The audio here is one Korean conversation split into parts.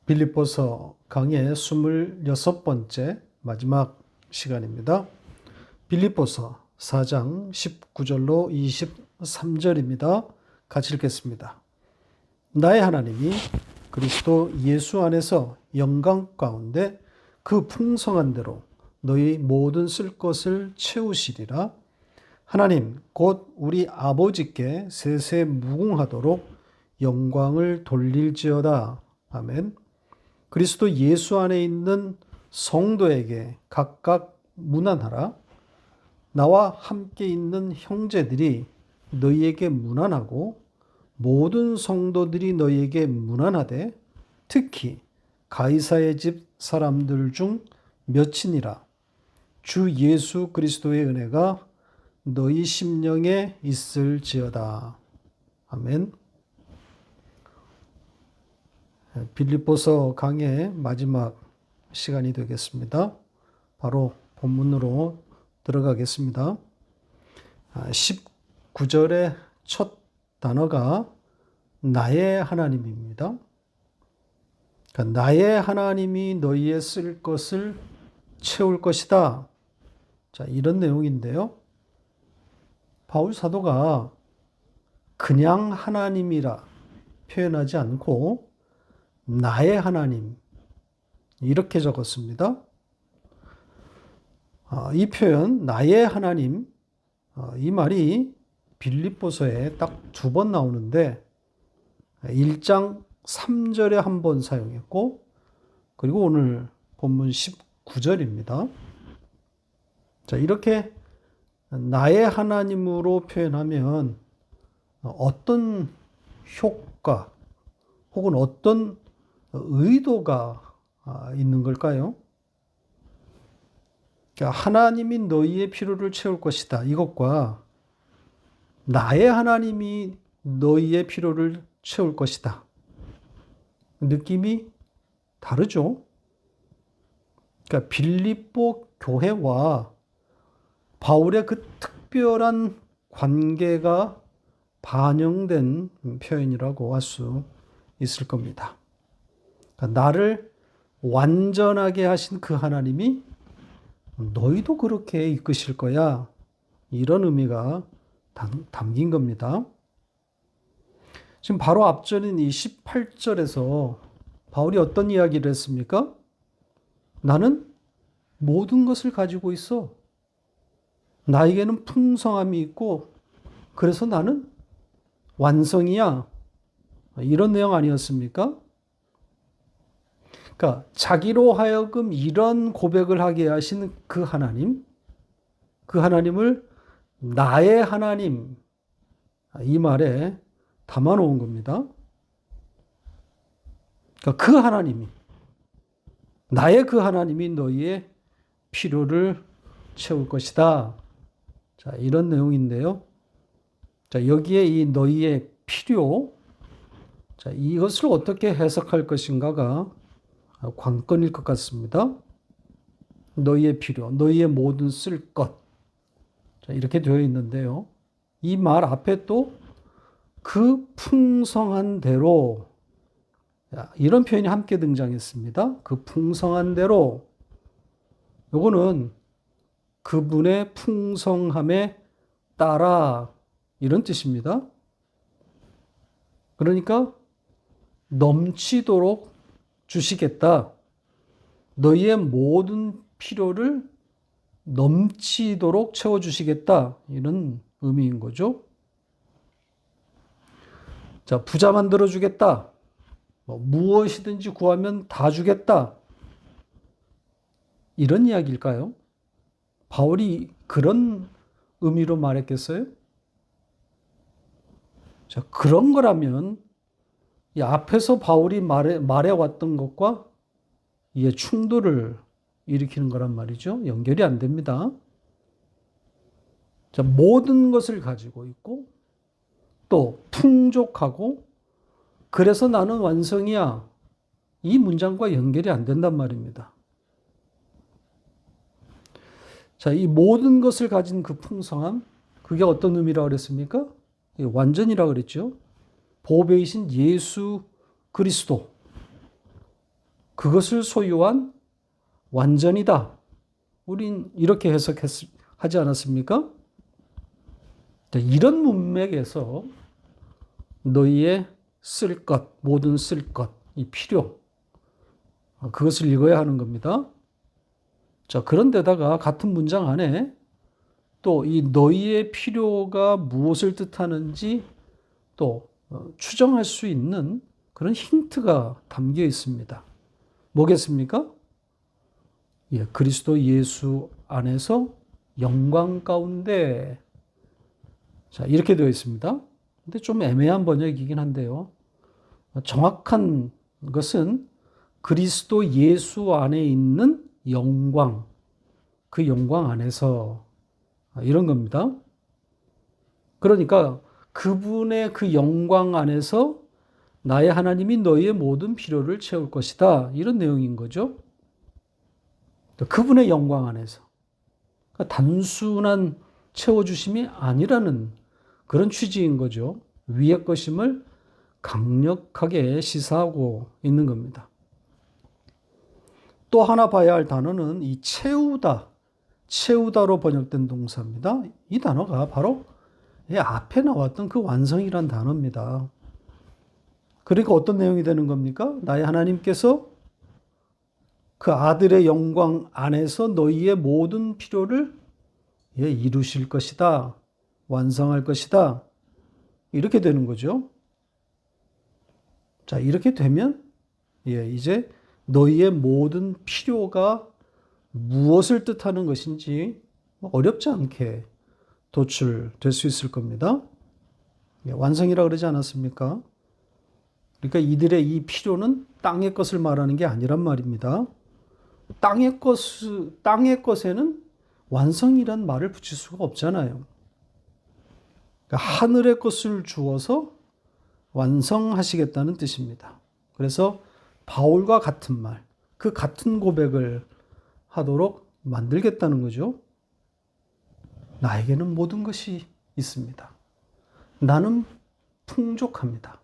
빌립보서 강의 26번째 마지막 시간입니다. 빌립보서 4장 19절로 23절입니다. 같이 읽겠습니다. 나의 하나님이 그리스도 예수 안에서 영광 가운데 그 풍성한 대로 너희 모든 쓸 것을 채우시리라. 하나님 곧 우리 아버지께 세세 무궁하도록 영광을 돌릴지어다. 아멘. 그리스도 예수 안에 있는 성도에게 각각 문안하라. 나와 함께 있는 형제들이 너희에게 문안하고 모든 성도들이 너희에게 문안하되 특히 가이사의 집 사람들 중 몇이니라. 주 예수 그리스도의 은혜가 너희 심령에 있을지어다. 아멘. 빌립보서 강의 마지막 시간이 되겠습니다. 바로 본문으로 들어가겠습니다. 19절의 첫 단어가 나의 하나님입니다. 그러니까 나의 하나님이 너희의 쓸 것을 채울 것이다. 자, 이런 내용인데요. 바울 사도가 그냥 하나님이라 표현하지 않고 나의 하나님 이렇게 적었습니다. 이 표현 나의 하나님 이 말이 빌립보서에 딱 2번 나오는데 1장 3절에 한 번 사용했고 그리고 오늘 본문 19절입니다. 자, 이렇게 나의 하나님으로 표현하면 어떤 효과 혹은 어떤 의도가 있는 걸까요? 그러니까 하나님이 너희의 필요를 채울 것이다. 이것과 나의 하나님이 너희의 필요를 채울 것이다. 느낌이 다르죠? 그러니까 빌립보 교회와 바울의 그 특별한 관계가 반영된 표현이라고 할 수 있을 겁니다. 그러니까 나를 완전하게 하신 그 하나님이 너희도 그렇게 이끄실 거야. 이런 의미가 담긴 겁니다. 지금 바로 앞절인 이 18절에서 바울이 어떤 이야기를 했습니까? 나는 모든 것을 가지고 있어. 나에게는 풍성함이 있고 그래서 나는 완성이야. 이런 내용 아니었습니까? 그러니까 자기로 하여금 이런 고백을 하게 하신 그 하나님, 그 하나님을 나의 하나님 이 말에 담아놓은 겁니다. 그러니까 그 하나님이 나의 그 하나님이 너희의 필요를 채울 것이다. 자, 이런 내용인데요. 자, 여기에 이 너희의 필요, 자, 이것을 어떻게 해석할 것인가가 관건일 것 같습니다. 너희의 필요, 너희의 모든 쓸 것. 자, 이렇게 되어 있는데요. 이 말 앞에 또 그 풍성한 대로, 이런 표현이 함께 등장했습니다. 그 풍성한 대로. 요거는 그분의 풍성함에 따라 이런 뜻입니다. 그러니까 넘치도록 주시겠다. 너희의 모든 필요를 넘치도록 채워주시겠다. 이런 의미인 거죠. 자, 부자 만들어주겠다. 무엇이든지 구하면 다 주겠다. 이런 이야기일까요? 바울이 그런 의미로 말했겠어요? 자, 그런 거라면 이 앞에서 바울이 말해왔던 것과 이게 충돌을 일으키는 거란 말이죠. 연결이 안 됩니다. 자, 모든 것을 가지고 있고 또 풍족하고 그래서 나는 완성이야. 이 문장과 연결이 안 된단 말입니다. 자, 이 모든 것을 가진 그 풍성함, 그게 어떤 의미라고 그랬습니까? 완전이라고 그랬죠. 보배이신 예수 그리스도. 그것을 소유한 완전이다. 우린 이렇게 하지 않았습니까? 이런 문맥에서 너희의 쓸 것, 모든 쓸 것, 이 필요, 그것을 읽어야 하는 겁니다. 자, 그런데다가 같은 문장 안에 또 이 너희의 필요가 무엇을 뜻하는지 또 추정할 수 있는 그런 힌트가 담겨 있습니다. 뭐겠습니까? 예, 그리스도 예수 안에서 영광 가운데. 자, 이렇게 되어 있습니다. 근데 좀 애매한 번역이긴 한데요. 정확한 것은 그리스도 예수 안에 있는 영광, 그 영광 안에서, 이런 겁니다. 그러니까 그분의 그 영광 안에서 나의 하나님이 너희의 모든 필요를 채울 것이다. 이런 내용인 거죠. 그분의 영광 안에서. 그러니까 단순한 채워주심이 아니라는 그런 취지인 거죠. 위의 것임을 강력하게 시사하고 있는 겁니다. 또 하나 봐야 할 단어는 이 채우다로 번역된 동사입니다. 이 단어가 바로 앞에 나왔던 그 완성이란 단어입니다. 그러니까 어떤 내용이 되는 겁니까? 나의 하나님께서 그 아들의 영광 안에서 너희의 모든 필요를 이루실 것이다. 완성할 것이다. 이렇게 되는 거죠. 자, 이렇게 되면 이제 너희의 모든 필요가 무엇을 뜻하는 것인지 어렵지 않게 도출될 수 있을 겁니다. 완성이라 그러지 않았습니까? 그러니까 이들의 이 필요는 땅의 것을 말하는 게 아니란 말입니다. 땅의 것에는 완성이란 말을 붙일 수가 없잖아요. 그러니까 하늘의 것을 주어서 완성하시겠다는 뜻입니다. 그래서 바울과 같은 말, 그 같은 고백을 하도록 만들겠다는 거죠. 나에게는 모든 것이 있습니다. 나는 풍족합니다.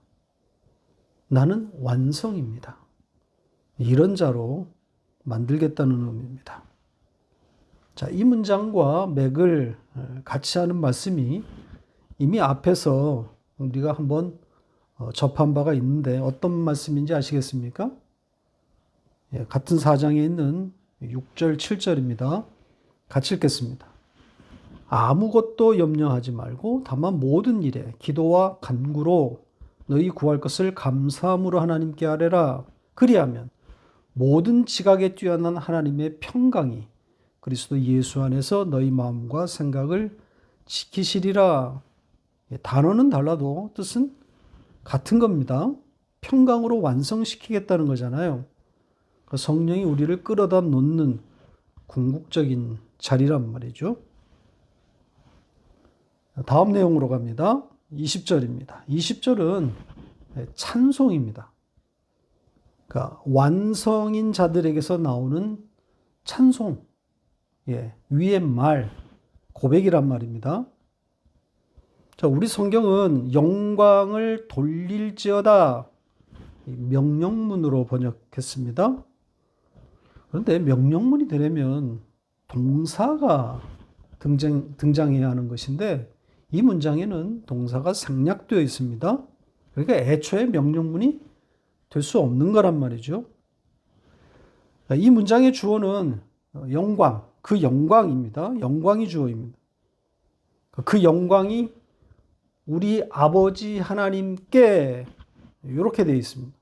나는 완성입니다. 이런 자로 만들겠다는 의미입니다. 자, 이 문장과 맥을 같이 하는 말씀이 이미 앞에서 우리가 한번 접한 바가 있는데 어떤 말씀인지 아시겠습니까? 같은 4장에 있는 6절, 7절입니다. 같이 읽겠습니다. 아무것도 염려하지 말고 다만 모든 일에 기도와 간구로 너희 구할 것을 감사함으로 하나님께 아뢰라. 그리하면 모든 지각에 뛰어난 하나님의 평강이 그리스도 예수 안에서 너희 마음과 생각을 지키시리라. 단어는 달라도 뜻은 같은 겁니다. 평강으로 완성시키겠다는 거잖아요. 성령이 우리를 끌어다 놓는 궁극적인 자리란 말이죠. 다음 내용으로 갑니다. 20절입니다. 20절은 찬송입니다. 그러니까 완성인 자들에게서 나오는 찬송, 위의 말, 고백이란 말입니다. 자, 우리 성경은 영광을 돌릴지어다 명령문으로 번역했습니다. 그런데 명령문이 되려면 동사가 등장해야 하는 것인데 이 문장에는 동사가 생략되어 있습니다. 그러니까 애초에 명령문이 될 수 없는 거란 말이죠. 이 문장의 주어는 영광, 그 영광입니다. 영광이 주어입니다. 그 영광이 우리 아버지 하나님께 이렇게 되어 있습니다.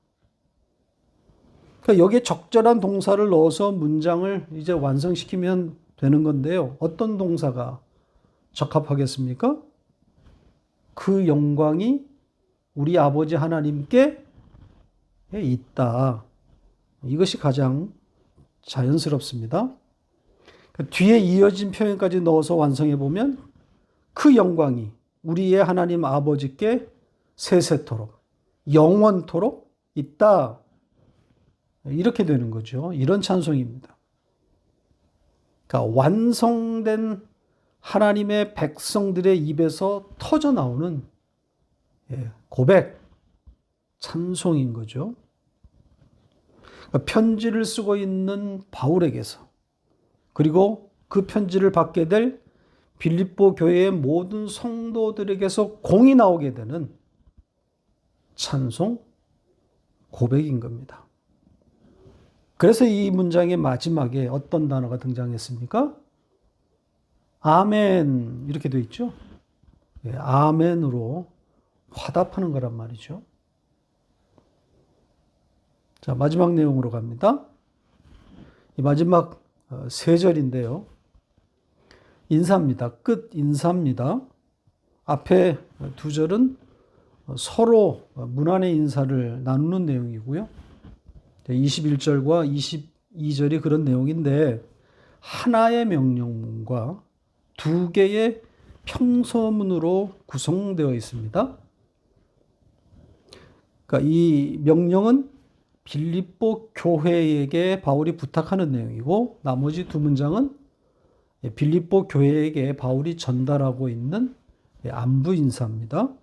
그러니까 여기에 적절한 동사를 넣어서 문장을 이제 완성시키면 되는 건데요. 어떤 동사가 적합하겠습니까? 그 영광이 우리 아버지 하나님께 있다. 이것이 가장 자연스럽습니다. 뒤에 이어진 표현까지 넣어서 완성해 보면 그 영광이 우리의 하나님 아버지께 세세토록 영원토록 있다. 이렇게 되는 거죠. 이런 찬송입니다. 그러니까 완성된 하나님의 백성들의 입에서 터져 나오는 고백, 찬송인 거죠. 편지를 쓰고 있는 바울에게서, 그리고 그 편지를 받게 될 빌립보 교회의 모든 성도들에게서 공이 나오게 되는 찬송 고백인 겁니다. 그래서 이 문장의 마지막에 어떤 단어가 등장했습니까? 아멘, 이렇게 되어 있죠. 아멘으로 화답하는 거란 말이죠. 자, 마지막 내용으로 갑니다. 이 마지막 세 절인데요. 인사입니다. 끝 인사입니다. 앞에 두 절은 서로 문안의 인사를 나누는 내용이고요. 21절과 22절이 그런 내용인데, 하나의 명령문과 두 개의 평서문으로 구성되어 있습니다. 그러니까 이 명령은 빌립보 교회에게 바울이 부탁하는 내용이고, 나머지 두 문장은 빌립보 교회에게 바울이 전달하고 있는 안부 인사입니다.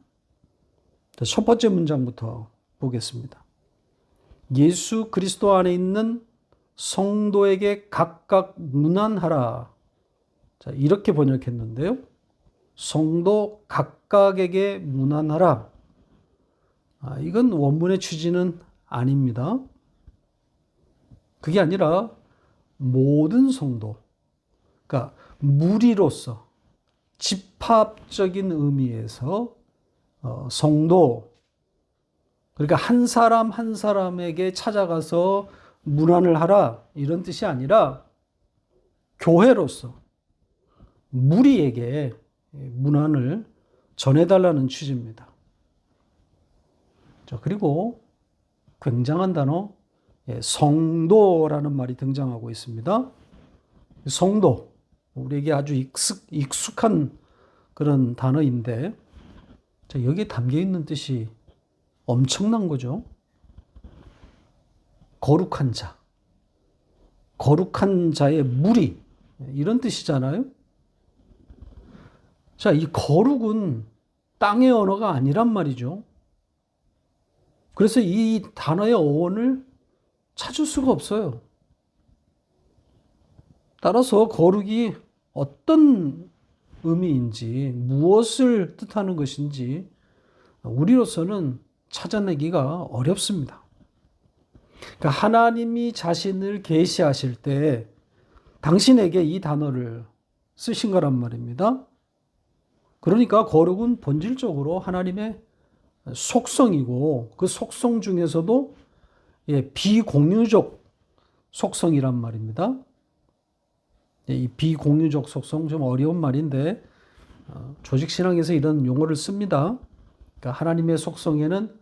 첫 번째 문장부터 보겠습니다. 예수 그리스도 안에 있는 성도에게 각각 문안하라. 자, 이렇게 번역했는데요. 성도 각각에게 문안하라. 이건 원문의 취지는 아닙니다. 그게 아니라 모든 성도, 그러니까 무리로서 집합적인 의미에서 성도, 그러니까 한 사람 한 사람에게 찾아가서 문안을 하라, 이런 뜻이 아니라 교회로서 무리에게 문안을 전해달라는 취지입니다. 자, 그리고 굉장한 단어, 성도라는 말이 등장하고 있습니다. 성도, 우리에게 아주 익숙한 그런 단어인데, 자, 여기에 담겨 있는 뜻이 엄청난 거죠. 거룩한 자, 거룩한 자의 무리, 이런 뜻이잖아요. 자, 이 거룩은 땅의 언어가 아니란 말이죠. 그래서 이 단어의 어원을 찾을 수가 없어요. 따라서 거룩이 어떤 의미인지, 무엇을 뜻하는 것인지 우리로서는 찾아내기가 어렵습니다. 그러니까 하나님이 자신을 계시하실 때 당신에게 이 단어를 쓰신 거란 말입니다. 그러니까 거룩은 본질적으로 하나님의 속성이고, 그 속성 중에서도 비공유적 속성이란 말입니다. 이 비공유적 속성, 좀 어려운 말인데 조직신앙에서 이런 용어를 씁니다. 그러니까 하나님의 속성에는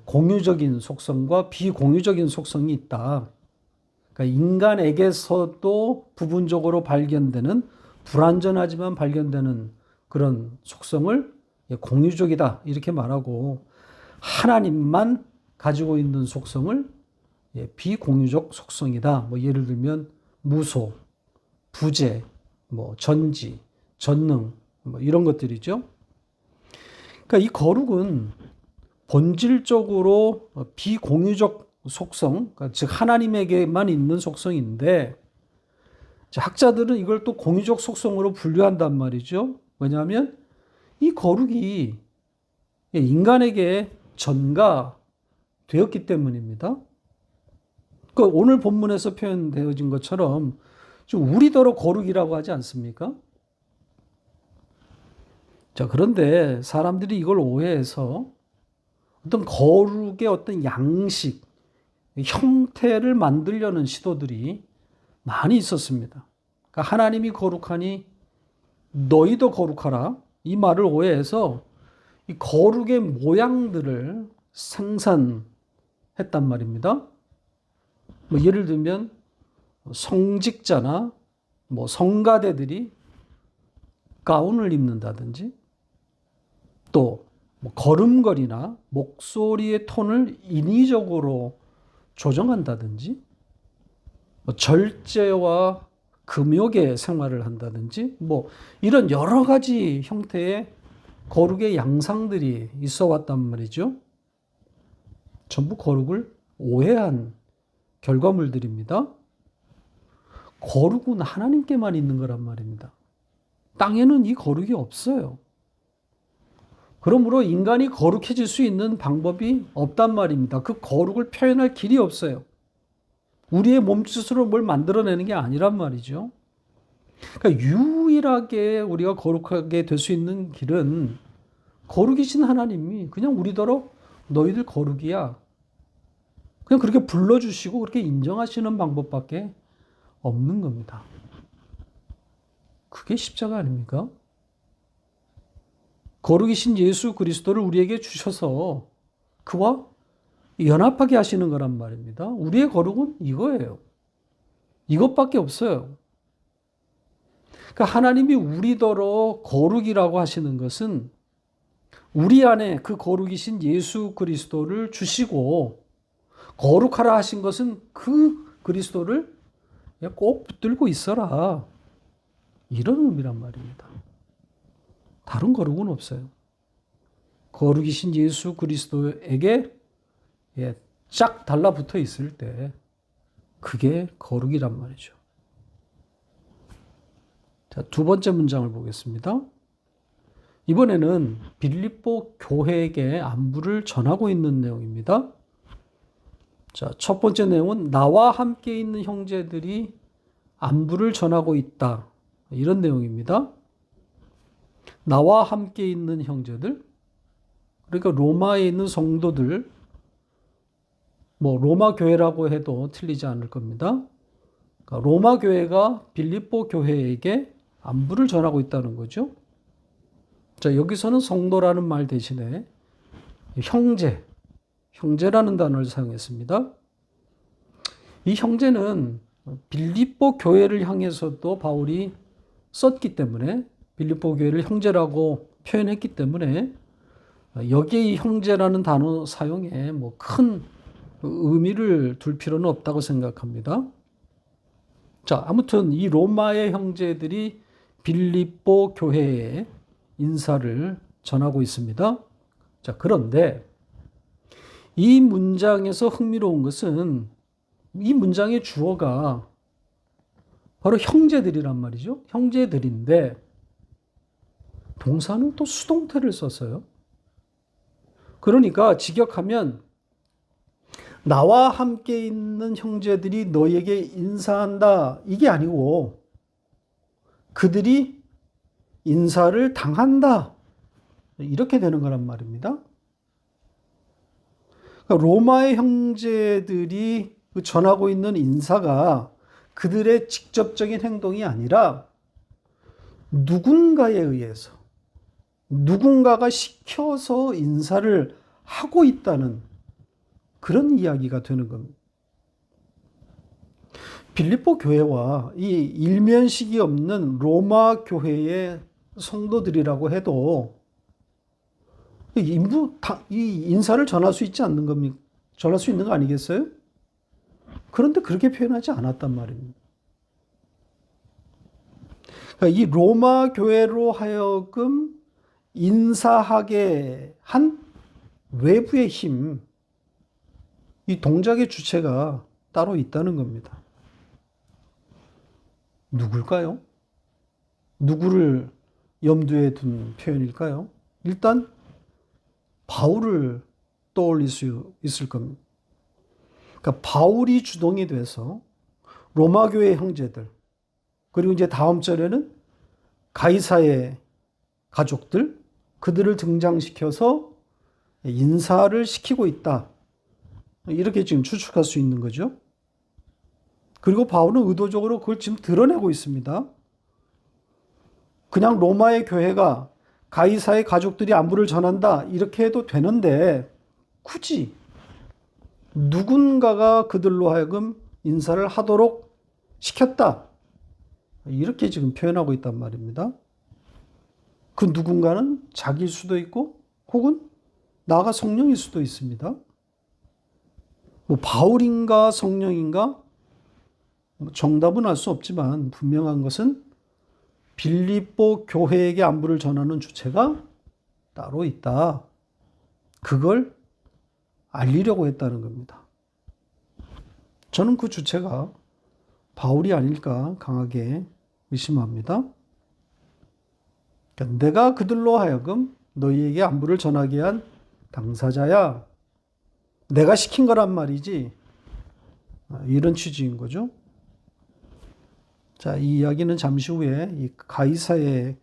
공유적인 속성과 비공유적인 속성이 있다. 그러니까 인간에게서도 부분적으로 발견되는, 불완전하지만 발견되는 그런 속성을 공유적이다, 이렇게 말하고, 하나님만 가지고 있는 속성을 비공유적 속성이다. 뭐 예를 들면 무소, 부재, 뭐 전지, 전능, 뭐 이런 것들이죠. 그러니까 이 거룩은 본질적으로 비공유적 속성, 그러니까 즉 하나님에게만 있는 속성인데, 학자들은 이걸 또 공유적 속성으로 분류한단 말이죠. 왜냐하면 이 거룩이 인간에게 전가되었기 때문입니다. 그러니까 오늘 본문에서 표현되어진 것처럼 좀 우리더러 거룩이라고 하지 않습니까? 자, 그런데 사람들이 이걸 오해해서 어떤 거룩의 어떤 양식, 형태를 만들려는 시도들이 많이 있었습니다. 그러니까 하나님이 거룩하니 너희도 거룩하라, 이 말을 오해해서 이 거룩의 모양들을 생산했단 말입니다. 뭐 예를 들면 성직자나 뭐 성가대들이 가운을 입는다든지, 또 뭐 걸음걸이나 목소리의 톤을 인위적으로 조정한다든지, 뭐 절제와 금욕의 생활을 한다든지, 뭐 이런 여러 가지 형태의 거룩의 양상들이 있어 왔단 말이죠. 전부 거룩을 오해한 결과물들입니다. 거룩은 하나님께만 있는 거란 말입니다. 땅에는 이 거룩이 없어요. 그러므로 인간이 거룩해질 수 있는 방법이 없단 말입니다. 그 거룩을 표현할 길이 없어요. 우리의 몸짓으로 뭘 만들어내는 게 아니란 말이죠. 그러니까 유일하게 우리가 거룩하게 될 수 있는 길은 거룩이신 하나님이 그냥 우리더러 너희들 거룩이야. 그냥 그렇게 불러주시고 그렇게 인정하시는 방법밖에 없는 겁니다. 그게 십자가 아닙니까? 거룩이신 예수 그리스도를 우리에게 주셔서 그와 연합하게 하시는 거란 말입니다. 우리의 거룩은 이거예요. 이것밖에 없어요. 그러니까 하나님이 우리더러 거룩이라고 하시는 것은 우리 안에 그 거룩이신 예수 그리스도를 주시고 거룩하라 하신 것은 그 그리스도를 꼭 붙들고 있어라. 이런 의미란 말입니다. 다른 거룩은 없어요. 거룩이신 예수 그리스도에게 쫙 달라붙어 있을 때 그게 거룩이란 말이죠. 자, 두 번째 문장을 보겠습니다. 이번에는 빌립보 교회에게 안부를 전하고 있는 내용입니다. 자, 첫 번째 내용은 나와 함께 있는 형제들이 안부를 전하고 있다. 이런 내용입니다. 나와 함께 있는 형제들, 그러니까 로마에 있는 성도들, 로마 교회라고 해도 틀리지 않을 겁니다. 그러니까 로마 교회가 빌립보 교회에게 안부를 전하고 있다는 거죠. 자, 여기서는 성도라는 말 대신에 형제라는 단어를 사용했습니다. 이 형제는 빌립보 교회를 향해서도 바울이 썼기 때문에 빌립보 교회를 형제라고 표현했기 때문에 여기에 이 형제라는 단어 사용에 큰 의미를 둘 필요는 없다고 생각합니다. 자, 아무튼 이 로마의 형제들이 빌립보 교회에 인사를 전하고 있습니다. 자, 그런데 이 문장에서 흥미로운 것은 이 문장의 주어가 바로 형제들이란 말이죠. 형제들인데 동사는 또 수동태를 썼어요. 그러니까 직역하면 나와 함께 있는 형제들이 너에게 인사한다. 이게 아니고 그들이 인사를 당한다. 이렇게 되는 거란 말입니다. 그러니까 로마의 형제들이 전하고 있는 인사가 그들의 직접적인 행동이 아니라 누군가에 의해서 누군가가 시켜서 인사를 하고 있다는 그런 이야기가 되는 겁니다. 빌립보 교회와 이 일면식이 없는 로마 교회의 성도들이라고 해도 이 인사를 전할 수 있지 않는 겁니까? 전할 수 있는 거 아니겠어요? 그런데 그렇게 표현하지 않았단 말입니다. 그러니까 이 로마 교회로 하여금 인사하게 한 외부의 힘, 이 동작의 주체가 따로 있다는 겁니다. 누굴까요? 누구를 염두에 둔 표현일까요? 일단 바울을 떠올릴 수 있을 겁니다. 그러니까 바울이 주동이 돼서 로마 교회 형제들, 그리고 이제 다음 절에는 가이사의 가족들, 그들을 등장시켜서 인사를 시키고 있다. 이렇게 지금 추측할 수 있는 거죠. 그리고 바울은 의도적으로 그걸 지금 드러내고 있습니다. 그냥 로마의 교회가 가이사의 가족들이 안부를 전한다. 이렇게 해도 되는데 굳이 누군가가 그들로 하여금 인사를 하도록 시켰다. 이렇게 지금 표현하고 있단 말입니다. 그 누군가는 자기일 수도 있고 혹은 나아가 성령일 수도 있습니다. 바울인가 성령인가 정답은 알 수 없지만 분명한 것은 빌립보 교회에게 안부를 전하는 주체가 따로 있다. 그걸 알리려고 했다는 겁니다. 저는 그 주체가 바울이 아닐까 강하게 의심합니다. 그러니까 내가 그들로 하여금 너희에게 안부를 전하게 한 당사자야. 내가 시킨 거란 말이지. 이런 취지인 거죠. 자, 이 이야기는 잠시 후에 이 가이사의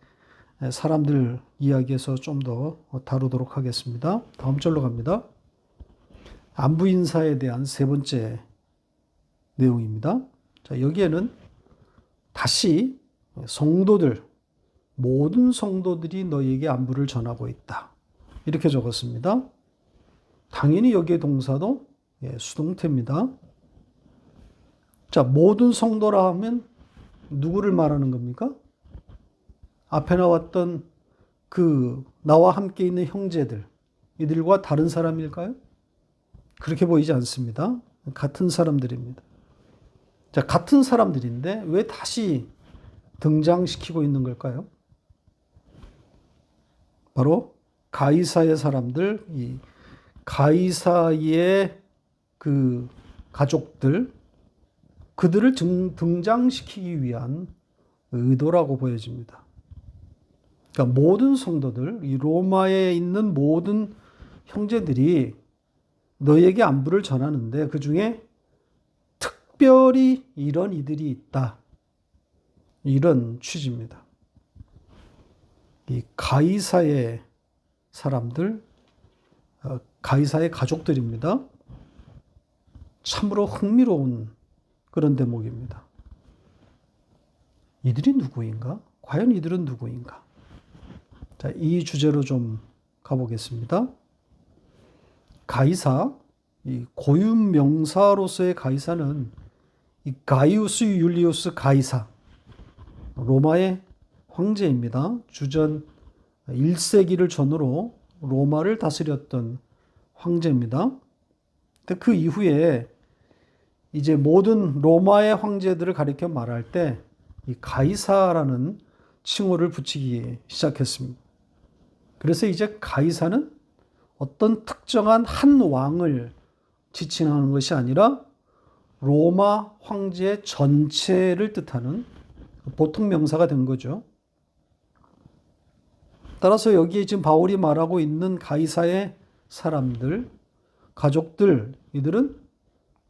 사람들 이야기에서 좀 더 다루도록 하겠습니다. 다음 절로 갑니다. 안부 인사에 대한 세 번째 내용입니다. 자, 여기에는 다시 성도들, 모든 성도들이 너희에게 안부를 전하고 있다. 이렇게 적었습니다. 당연히 여기에 동사도 수동태입니다. 자, 모든 성도라 하면 누구를 말하는 겁니까? 앞에 나왔던 그 나와 함께 있는 형제들, 이들과 다른 사람일까요? 그렇게 보이지 않습니다. 같은 사람들입니다. 자, 같은 사람들인데 왜 다시 등장시키고 있는 걸까요? 바로 가이사의 사람들, 이 가이사의 그 가족들, 그들을 등장시키기 위한 의도라고 보여집니다. 그러니까 모든 성도들, 이 로마에 있는 모든 형제들이 너에게 안부를 전하는데 그 중에 특별히 이런 이들이 있다. 이런 취지입니다. 이 가이사의 사람들, 가이사의 가족들입니다. 참으로 흥미로운 그런 대목입니다. 이들이 누구인가? 과연 이들은 누구인가? 자, 이 주제로 좀 가보겠습니다. 가이사, 이 고유 명사로서의 가이사는 이 가이우스 율리우스 가이사, 로마의 황제입니다. 주전 1세기를 전후로 로마를 다스렸던 황제입니다. 근데 그 이후에 이제 모든 로마의 황제들을 가리켜 말할 때 이 가이사라는 칭호를 붙이기 시작했습니다. 그래서 이제 가이사는 어떤 특정한 한 왕을 지칭하는 것이 아니라 로마 황제 전체를 뜻하는 보통 명사가 된 거죠. 따라서 여기에 지금 바울이 말하고 있는 가이사의 사람들, 가족들, 이들은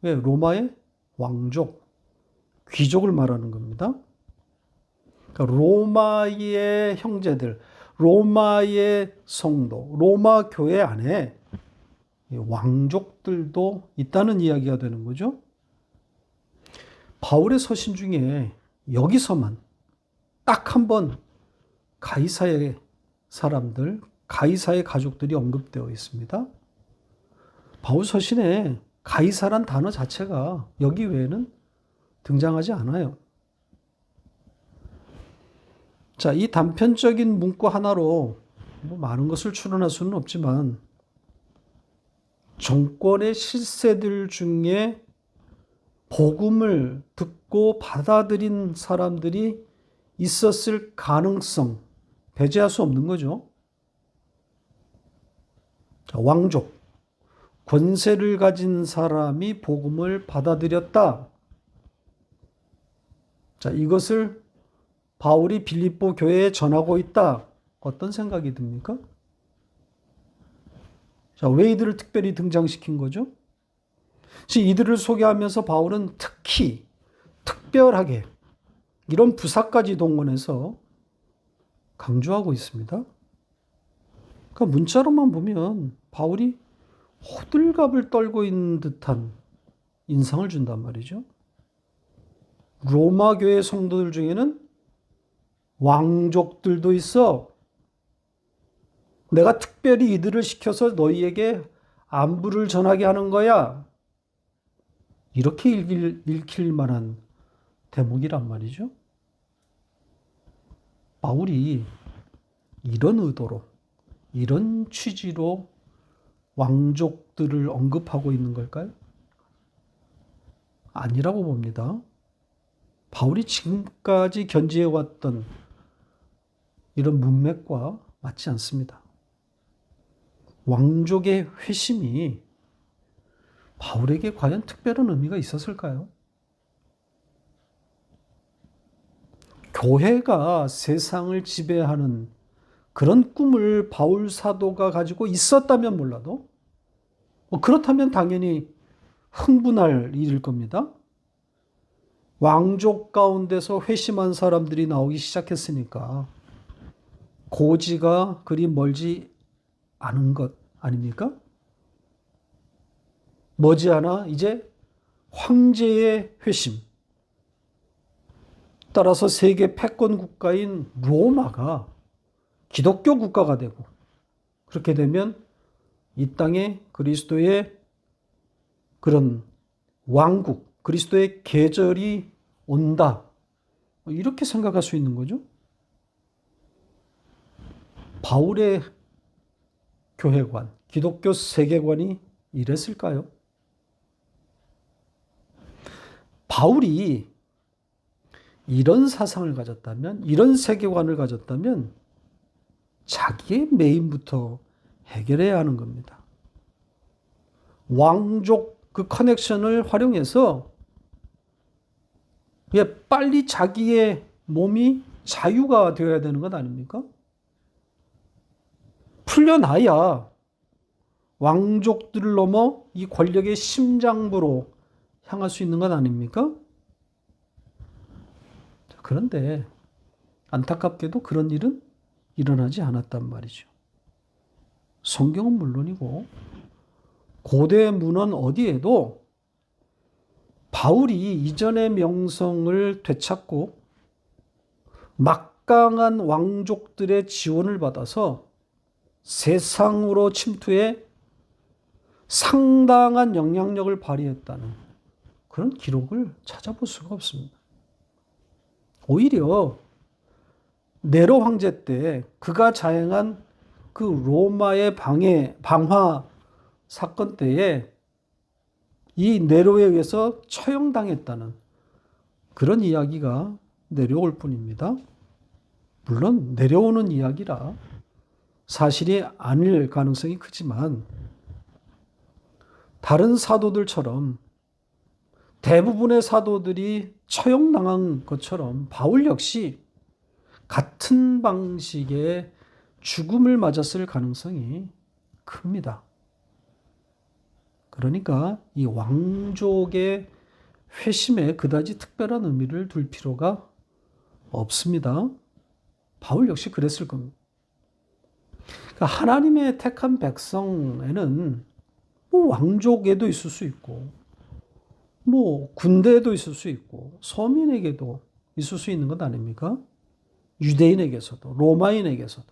왜 로마의 왕족, 귀족을 말하는 겁니다. 그러니까 로마의 형제들, 로마의 성도, 로마 교회 안에 왕족들도 있다는 이야기가 되는 거죠. 바울의 서신 중에 여기서만 딱 한 번 가이사의 사람들, 가이사의 가족들이 언급되어 있습니다. 바울 서신에 가이사란 단어 자체가 여기 외에는 등장하지 않아요. 자, 이 단편적인 문구 하나로 많은 것을 추론할 수는 없지만 정권의 실세들 중에 복음을 듣고 받아들인 사람들이 있었을 가능성 배제할 수 없는 거죠. 자, 왕족, 권세를 가진 사람이 복음을 받아들였다. 자, 이것을 바울이 빌립보 교회에 전하고 있다. 어떤 생각이 듭니까? 자, 왜 이들을 특별히 등장시킨 거죠? 이들을 소개하면서 바울은 특히, 특별하게 이런 부사까지 동원해서 강조하고 있습니다. 그러니까 문자로만 보면 바울이 호들갑을 떨고 있는 듯한 인상을 준단 말이죠. 로마 교회 성도들 중에는 왕족들도 있어. 내가 특별히 이들을 시켜서 너희에게 안부를 전하게 하는 거야. 이렇게 읽힐 만한 대목이란 말이죠. 바울이 이런 의도로, 이런 취지로 왕족들을 언급하고 있는 걸까요? 아니라고 봅니다. 바울이 지금까지 견지해왔던 이런 문맥과 맞지 않습니다. 왕족의 회심이 바울에게 과연 특별한 의미가 있었을까요? 교회가 세상을 지배하는 그런 꿈을 바울 사도가 가지고 있었다면 몰라도 그렇다면 당연히 흥분할 일일 겁니다. 왕족 가운데서 회심한 사람들이 나오기 시작했으니까 고지가 그리 멀지 않은 것 아닙니까? 머지않아 이제 황제의 회심, 따라서 세계 패권 국가인 로마가 기독교 국가가 되고, 그렇게 되면 이 땅에 그리스도의 그런 왕국, 그리스도의 계절이 온다, 이렇게 생각할 수 있는 거죠. 바울의 교회관, 기독교 세계관이 이랬을까요? 바울이 이런 사상을 가졌다면, 이런 세계관을 가졌다면 자기의 메인부터 해결해야 하는 겁니다. 왕족 그 커넥션을 활용해서 빨리 자기의 몸이 자유가 되어야 되는 것 아닙니까? 풀려나야 왕족들을 넘어 이 권력의 심장부로 향할 수 있는 것 아닙니까? 그런데 안타깝게도 그런 일은 일어나지 않았단 말이죠. 성경은 물론이고 고대 문헌 어디에도 바울이 이전의 명성을 되찾고 막강한 왕족들의 지원을 받아서 세상으로 침투해 상당한 영향력을 발휘했다는 그런 기록을 찾아볼 수가 없습니다. 오히려 네로 황제 때 그가 자행한 그 로마의 방화 사건 때에 이 네로에 의해서 처형당했다는 그런 이야기가 내려올 뿐입니다. 물론 내려오는 이야기라 사실이 아닐 가능성이 크지만 다른 사도들처럼 대부분의 사도들이 처형당한 것처럼 바울 역시 같은 방식의 죽음을 맞았을 가능성이 큽니다. 그러니까 이 왕족의 회심에 그다지 특별한 의미를 둘 필요가 없습니다. 바울 역시 그랬을 겁니다. 그러니까 하나님의 택한 백성에는 왕족에도 있을 수 있고 군대에도 있을 수 있고 서민에게도 있을 수 있는 것 아닙니까? 유대인에게서도 로마인에게서도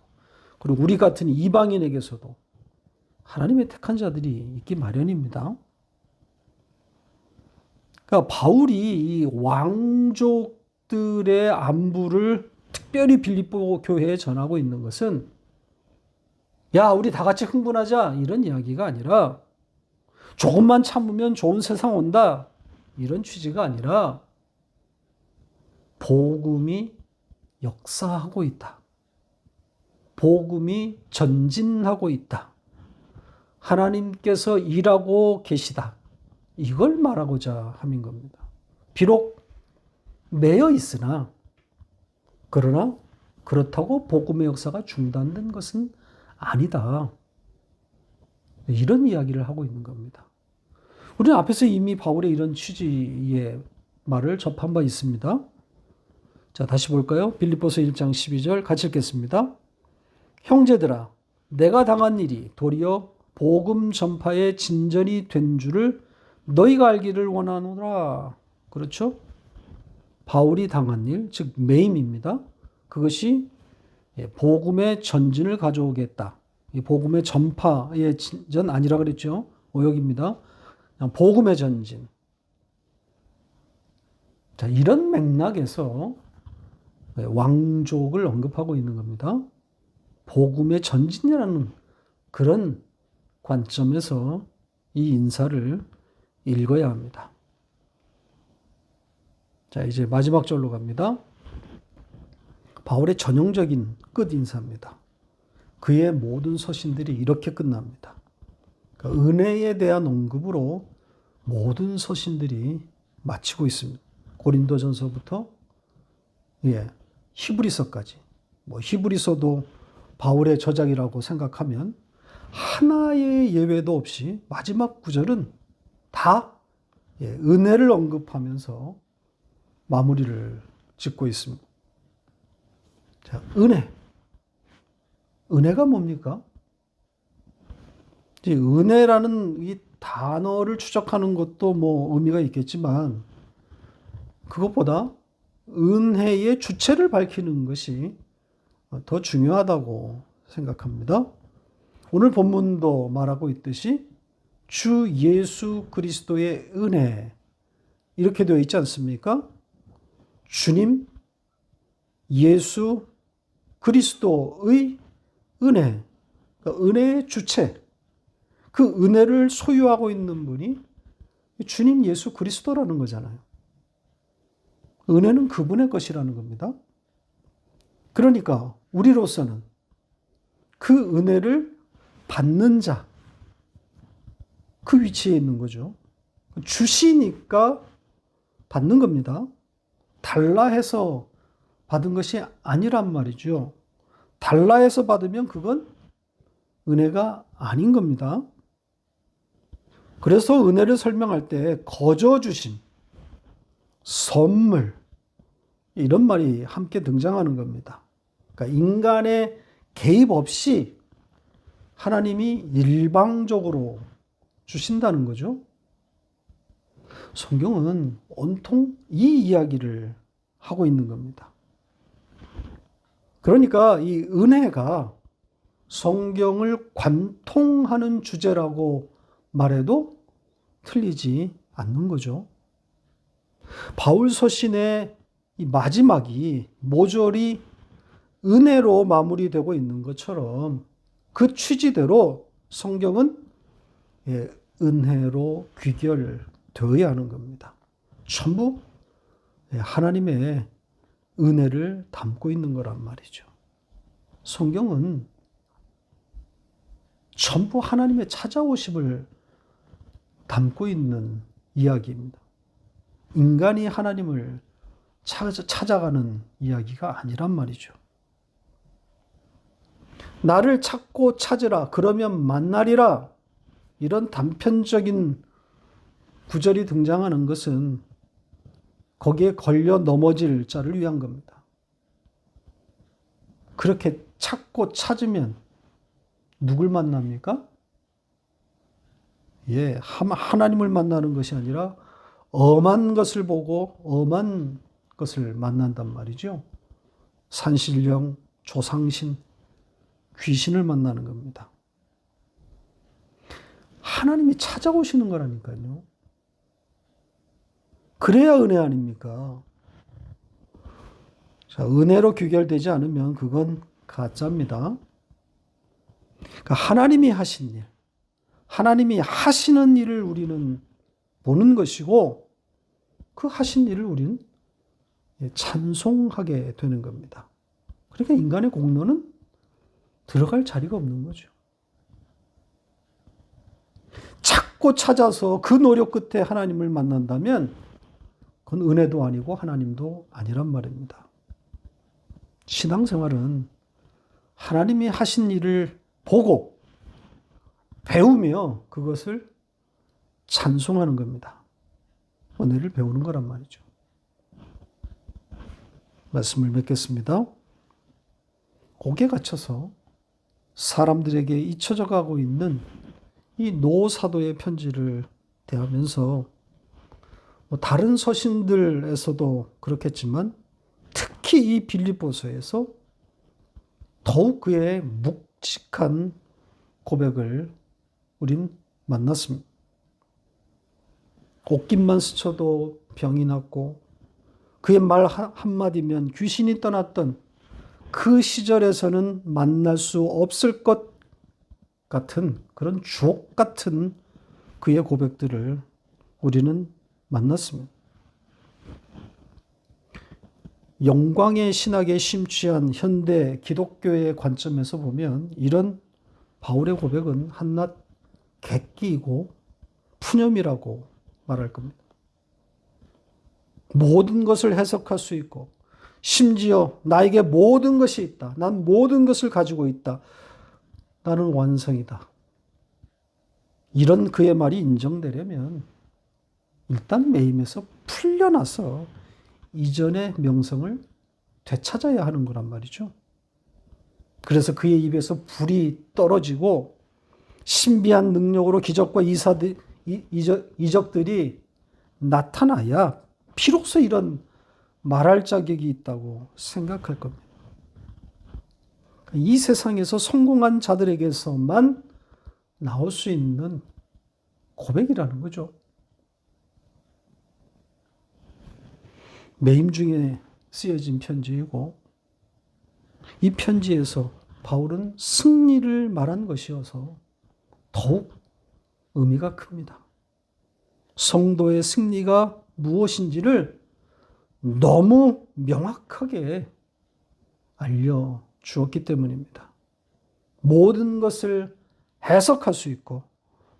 그리고 우리 같은 이방인에게서도 하나님의 택한 자들이 있기 마련입니다. 그러니까 바울이 이 왕족들의 안부를 특별히 빌립보 교회에 전하고 있는 것은 야, 우리 다 같이 흥분하자 이런 이야기가 아니라 조금만 참으면 좋은 세상 온다 이런 취지가 아니라 복음이 역사하고 있다. 복음이 전진하고 있다. 하나님께서 일하고 계시다. 이걸 말하고자 함인 겁니다. 비록 매여 있으나 그러나 그렇다고 복음의 역사가 중단된 것은 아니다. 이런 이야기를 하고 있는 겁니다. 우리는 앞에서 이미 바울의 이런 취지의 말을 접한 바 있습니다. 자, 다시 볼까요? 빌립보서 1장 12절 같이 읽겠습니다. 형제들아, 내가 당한 일이 도리어 복음 전파의 진전이 된 줄을 너희가 알기를 원하노라. 그렇죠? 바울이 당한 일, 즉 매임입니다. 그것이 복음의 전진을 가져오겠다. 이 복음의 전파의 진전 아니라 그랬죠. 오역입니다. 복음의 전진. 자, 이런 맥락에서 왕족을 언급하고 있는 겁니다. 복음의 전진이라는 그런 관점에서 이 인사를 읽어야 합니다. 자, 이제 마지막 절로 갑니다. 바울의 전형적인 끝 인사입니다. 그의 모든 서신들이 이렇게 끝납니다. 그러니까 은혜에 대한 언급으로 모든 서신들이 마치고 있습니다. 고린도전서부터 히브리서까지. 히브리서도 바울의 저작이라고 생각하면 하나의 예외도 없이 마지막 구절은 다 은혜를 언급하면서 마무리를 짓고 있습니다. 자, 은혜. 은혜가 뭡니까? 은혜라는 이 단어를 추적하는 것도 의미가 있겠지만 그것보다 은혜의 주체를 밝히는 것이 더 중요하다고 생각합니다. 오늘 본문도 말하고 있듯이 주 예수 그리스도의 은혜 이렇게 되어 있지 않습니까? 주님 예수 그리스도의 은혜, 그러니까 은혜의 주체, 그 은혜를 소유하고 있는 분이 주님 예수 그리스도라는 거잖아요. 은혜는 그분의 것이라는 겁니다. 그러니까 우리로서는 그 은혜를 받는 자, 그 위치에 있는 거죠. 주시니까 받는 겁니다. 달라 해서 받은 것이 아니란 말이죠. 달라 해서 받으면 그건 은혜가 아닌 겁니다. 그래서 은혜를 설명할 때 거저 주심, 선물 이런 말이 함께 등장하는 겁니다. 그러니까 인간의 개입 없이 하나님이 일방적으로 주신다는 거죠. 성경은 온통 이 이야기를 하고 있는 겁니다. 그러니까 이 은혜가 성경을 관통하는 주제라고 말해도 틀리지 않는 거죠. 바울 서신의 이 마지막이 모조리 은혜로 마무리되고 있는 것처럼 그 취지대로 성경은 은혜로 귀결되어야 하는 겁니다. 전부 하나님의 은혜를 담고 있는 거란 말이죠. 성경은 전부 하나님의 찾아오심을 담고 있는 이야기입니다. 인간이 하나님을 찾아가는 이야기가 아니란 말이죠. 나를 찾고 찾으라 그러면 만나리라 이런 단편적인 구절이 등장하는 것은 거기에 걸려 넘어질 자를 위한 겁니다. 그렇게 찾고 찾으면 누굴 만납니까? 하나님을 만나는 것이 아니라 엄한 것을 보고 엄한 것을 만난단 말이죠. 산신령, 조상신, 귀신을 만나는 겁니다. 하나님이 찾아오시는 거라니까요. 그래야 은혜 아닙니까? 자, 은혜로 귀결되지 않으면 그건 가짜입니다. 그러니까 하나님이 하신 일, 하나님이 하시는 일을 우리는 보는 것이고 그 하신 일을 우리는 찬송하게 되는 겁니다. 그러니까 인간의 공로는 들어갈 자리가 없는 거죠. 찾고 찾아서 그 노력 끝에 하나님을 만난다면 그건 은혜도 아니고 하나님도 아니란 말입니다. 신앙생활은 하나님이 하신 일을 보고 배우며 그것을 찬송하는 겁니다. 은혜를 배우는 거란 말이죠. 말씀을 맺겠습니다. 옥에 갇혀서 사람들에게 잊혀져 가고 있는 이 노사도의 편지를 대하면서 다른 서신들에서도 그렇겠지만 특히 이 빌립보서에서 더욱 그의 묵직한 고백을 우린 만났습니다. 옷깃만 스쳐도 병이 났고 그의 말 한마디면 귀신이 떠났던 그 시절에서는 만날 수 없을 것 같은 그런 주옥 같은 그의 고백들을 우리는 만났습니다. 영광의 신학에 심취한 현대 기독교의 관점에서 보면 이런 바울의 고백은 한낱 객기이고 푸념이라고 말할 겁니다. 모든 것을 해석할 수 있고 심지어 나에게 모든 것이 있다. 난 모든 것을 가지고 있다. 나는 완성이다. 이런 그의 말이 인정되려면 일단 매임에서 풀려나서 이전의 명성을 되찾아야 하는 거란 말이죠. 그래서 그의 입에서 불이 떨어지고 신비한 능력으로 기적과 이적들이 나타나야 비로소 이런 말할 자격이 있다고 생각할 겁니다. 이 세상에서 성공한 자들에게서만 나올 수 있는 고백이라는 거죠. 매임 중에 쓰여진 편지이고 이 편지에서 바울은 승리를 말한 것이어서 더욱 의미가 큽니다. 성도의 승리가 무엇인지를 너무 명확하게 알려주었기 때문입니다. 모든 것을 해석할 수 있고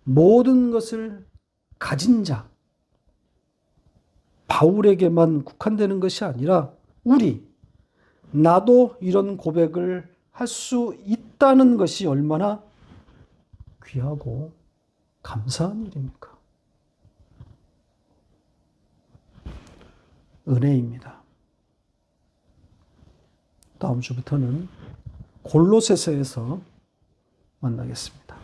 모든 것을 가진 자, 바울에게만 국한되는 것이 아니라 나도 이런 고백을 할 수 있다는 것이 얼마나 귀하고 감사한 일입니까? 은혜입니다. 다음 주부터는 골로새서에서 만나겠습니다.